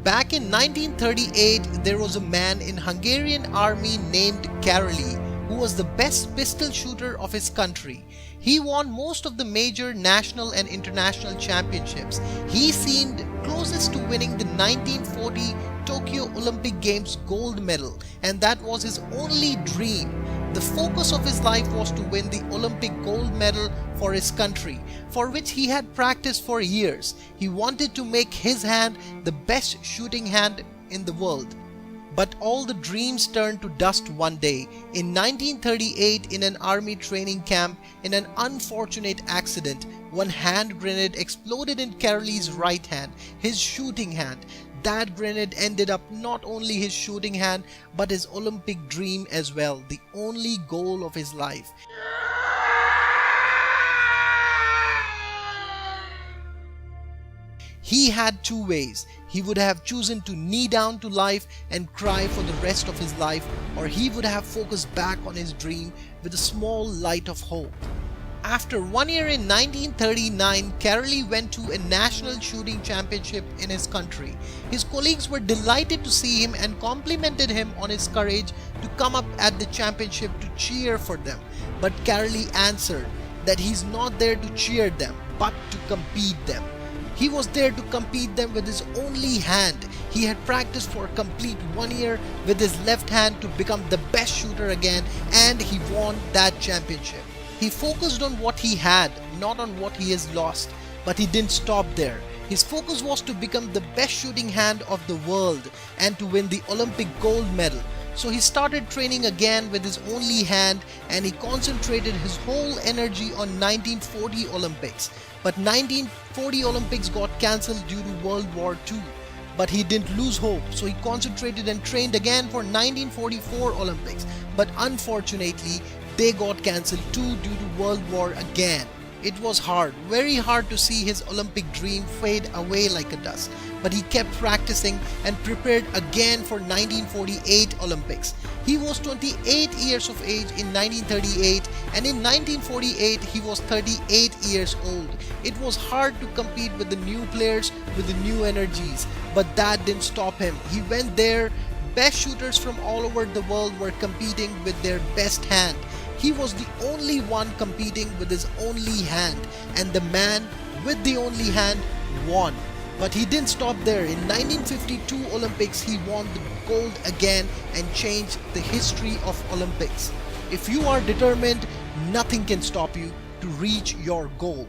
Back in 1938, there was a man in Hungarian army named Karoly who was the best pistol shooter of his country. He won most of the major national and international championships. He seemed closest to winning the 1940 Tokyo Olympic Games gold medal, and that was his only dream. The focus of his life was to win the Olympic gold medal for his country, for which he had practiced for years. He wanted to make his hand the best shooting hand in the world. But all the dreams turned to dust one day. In 1938, in an army training camp, in an unfortunate accident, one hand grenade exploded in Karoly's right hand, his shooting hand. That grenade ended up not only his shooting hand, but his Olympic dream as well, the only goal of his life. He had two ways. He would have chosen to knee down to life and cry for the rest of his life, or he would have focused back on his dream with a small light of hope. After 1 year in 1939, Karoly went to a national shooting championship in his country. His colleagues were delighted to see him and complimented him on his courage to come up at the championship to cheer for them. But Karoly answered that he's not there to cheer them, but to compete them. He was there to compete them with his only hand. He had practiced for a complete 1 year with his left hand to become the best shooter again, and he won that championship. He focused on what he had, not on what he has lost. But he didn't stop there. His focus was to become the best shooting hand of the world and to win the Olympic gold medal. So he started training again with his only hand, and he concentrated his whole energy on 1940 Olympics. But 1940 Olympics got cancelled due to World War II. But he didn't lose hope, so he concentrated and trained again for 1944 Olympics. But unfortunately, they got cancelled too due to World War again. It was hard, very hard to see his Olympic dream fade away like a dust. But he kept practicing and prepared again for 1948 Olympics. He was 28 years of age in 1938, and in 1948 he was 38 years old. It was hard to compete with the new players with the new energies, but that didn't stop him. He went there. Best shooters from all over the world were competing with their best hand. He was the only one competing with his only hand, and the man with the only hand won. But he didn't stop there. In 1952 Olympics, he won the gold again and changed the history of Olympics. If you are determined, nothing can stop you to reach your goal.